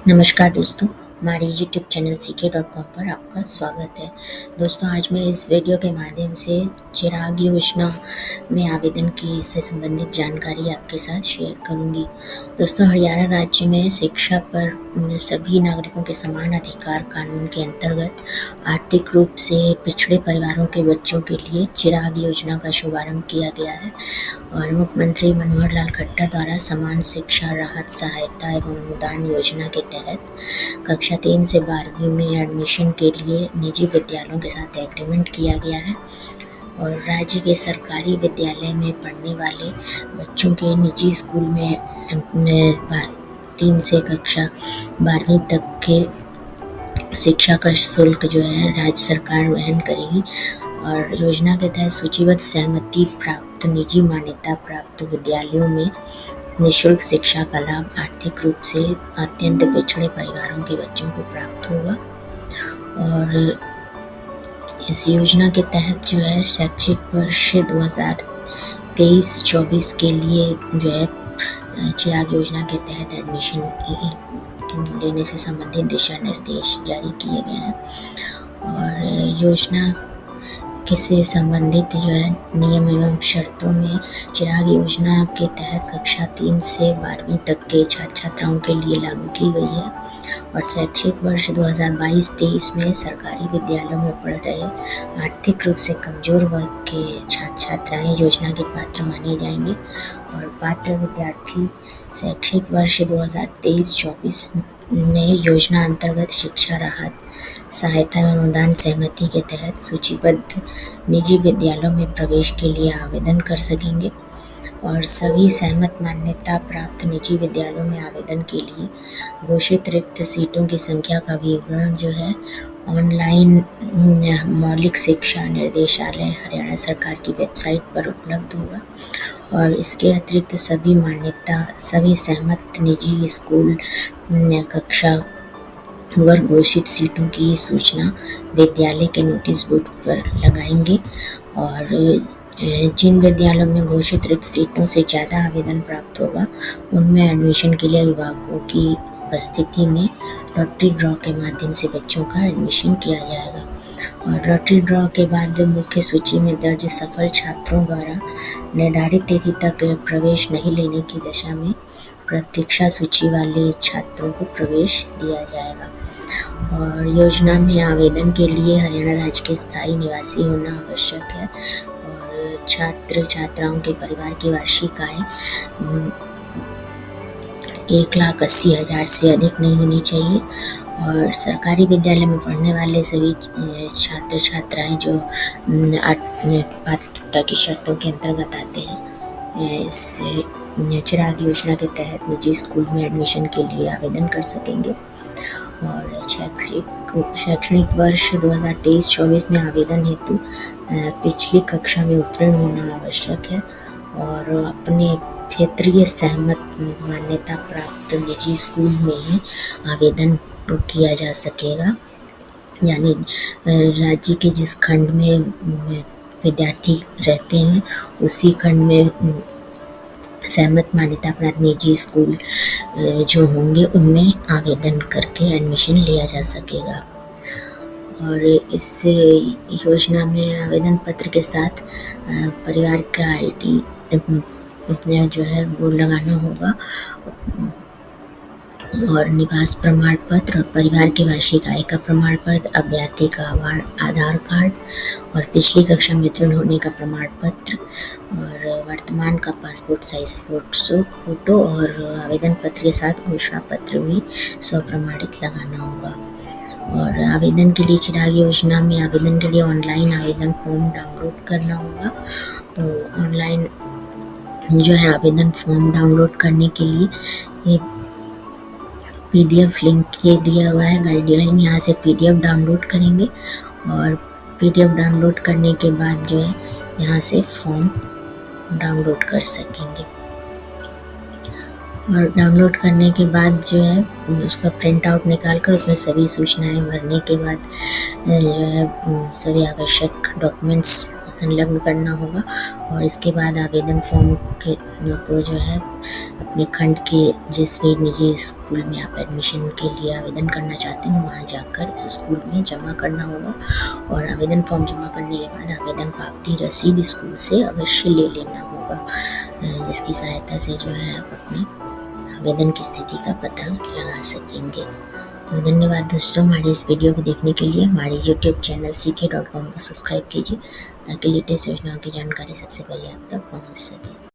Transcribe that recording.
नमस्कार दोस्तों, हमारे यूट्यूब चैनल CK.com पर आपका स्वागत है। दोस्तों, आज मैं इस वीडियो के माध्यम से चिराग योजना में आवेदन की से संबंधित जानकारी आपके साथ शेयर करूंगी। दोस्तों, हरियाणा राज्य में शिक्षा पर सभी नागरिकों के समान अधिकार कानून के अंतर्गत आर्थिक रूप से पिछड़े परिवारों के बच्चों के लिए चिराग योजना का शुभारंभ किया गया है और मुख्यमंत्री मनोहर लाल खट्टर द्वारा समान शिक्षा राहत सहायता एवं अनुदान योजना के तहत कक्षा 3 से 12वीं में एडमिशन के लिए निजी विद्यालयों के साथ एग्रीमेंट किया गया है और राज्य के सरकारी विद्यालय में पढ़ने वाले बच्चों के निजी स्कूल में 3 से कक्षा 12वीं तक के शिक्षा का शुल्क जो है राज्य सरकार वहन करेगी और योजना के तहत सूचीबद्ध सहमति प्राप्त निजी मान्यता प्राप्त विद्यालयों में निःशुल्क शिक्षा का लाभ आर्थिक रूप से अत्यंत पिछड़े परिवारों के बच्चों को प्राप्त होगा। और इस योजना के तहत जो है शैक्षिक वर्ष 2023-24 के लिए जो है चिराग योजना के तहत एडमिशन लेने से संबंधित दिशा निर्देश जारी किए गए हैं और योजना से संबंधित जो है नियम एवं शर्तों में चिराग योजना के तहत कक्षा 3 से 12वीं तक के छात्र छात्राओं के लिए लागू की गई है और शैक्षिक वर्ष 2022-23 में सरकारी विद्यालयों में पढ़ रहे आर्थिक रूप से कमजोर वर्ग के छात्र छात्राएं योजना के पात्र माने जाएंगे और पात्र विद्यार्थी शैक्षिक वर्ष 2023-24 में योजना अंतर्गत शिक्षा राहत सहायता एवं अनुदान सहमति के तहत सूचीबद्ध निजी विद्यालयों में प्रवेश के लिए आवेदन कर सकेंगे और सभी सहमत मान्यता प्राप्त निजी विद्यालयों में आवेदन के लिए घोषित रिक्त सीटों की संख्या का विवरण जो है ऑनलाइन मौलिक शिक्षा निर्देशालय हरियाणा सरकार की वेबसाइट पर उपलब्ध होगा और इसके अतिरिक्त सभी सहमत निजी स्कूल कक्षा वर्ग घोषित सीटों की सूचना विद्यालय के नोटिस बोर्ड पर लगाएंगे और जिन विद्यालयों में घोषित रिक्त सीटों से ज़्यादा आवेदन प्राप्त होगा उनमें एडमिशन के लिए अभिभावकों की उपस्थिति में लॉटरी ड्रॉ के माध्यम से बच्चों का एडमिशन किया जाएगा और लॉटरी ड्रॉ के बाद मुख्य सूची में दर्ज सफल छात्रों द्वारा निर्धारित तिथि तक प्रवेश नहीं लेने की दशा में प्रतीक्षा सूची वाले छात्रों को प्रवेश दिया जाएगा और योजना में आवेदन के लिए हरियाणा राज्य के स्थायी निवासी होना आवश्यक है और छात्र छात्राओं के परिवार की वार्षिक आय 1,80,000 से अधिक नहीं होनी चाहिए और सरकारी विद्यालय में पढ़ने वाले सभी छात्र छात्राएं जो पात्रता की शर्तों के अंतर्गत आते हैं इस चिराग योजना के तहत निजी स्कूल में एडमिशन के लिए आवेदन कर सकेंगे और शैक्षणिक वर्ष 2023-24 में आवेदन हेतु पिछली कक्षा में उत्तीर्ण होना आवश्यक है और अपने क्षेत्रीय सहमत मान्यता प्राप्त निजी स्कूल में ही आवेदन किया जा सकेगा यानी राज्य के जिस खंड में विद्यार्थी रहते हैं उसी खंड में सहमत मान्यता प्राप्त निजी स्कूल जो होंगे उनमें आवेदन करके एडमिशन लिया जा सकेगा और इस योजना में आवेदन पत्र के साथ परिवार का ID अपना जो है वो लगाना होगा और निवास प्रमाण पत्र और परिवार के वार्षिक आय का प्रमाण पत्र अभ्यर्थी का आधार कार्ड और पिछली कक्षा में उत्तीर्ण होने का प्रमाण पत्र और वर्तमान का पासपोर्ट साइज फोटो और आवेदन पत्र के साथ घोषणा पत्र भी स्वप्रमाणित लगाना होगा और आवेदन के लिए चिराग योजना में आवेदन के लिए ऑनलाइन आवेदन फॉर्म डाउनलोड करना होगा तो ऑनलाइन जो है आवेदन फॉर्म डाउनलोड करने के लिए ये PDF लिंक ये दिया हुआ है गाइडलाइन, यहाँ से PDF डाउनलोड करेंगे और PDF डाउनलोड करने के बाद जो है यहाँ से फॉर्म डाउनलोड कर सकेंगे और डाउनलोड करने के बाद जो है उसका प्रिंट आउट निकाल कर उसमें सभी सूचनाएं भरने के बाद जो है सभी आवश्यक डॉक्यूमेंट्स संलग्न करना होगा और इसके बाद आवेदन फॉर्म के को जो है अपने खंड के जिस भी निजी स्कूल में आप एडमिशन के लिए आवेदन करना चाहते हो वहाँ जाकर उस स्कूल में जमा करना होगा और आवेदन फॉर्म जमा करने के बाद आवेदन पावती रसीद स्कूल से अवश्य ले लेना होगा, जिसकी सहायता से जो है आप अपने आवेदन की स्थिति का पता लगा सकेंगे। तो धन्यवाद दोस्तों, हमारे इस वीडियो को देखने के लिए। हमारे YouTube चैनल ck.com को सब्सक्राइब कीजिए ताकि लेटेस्ट योजनाओं की जानकारी सबसे पहले आप तक पहुंच सके।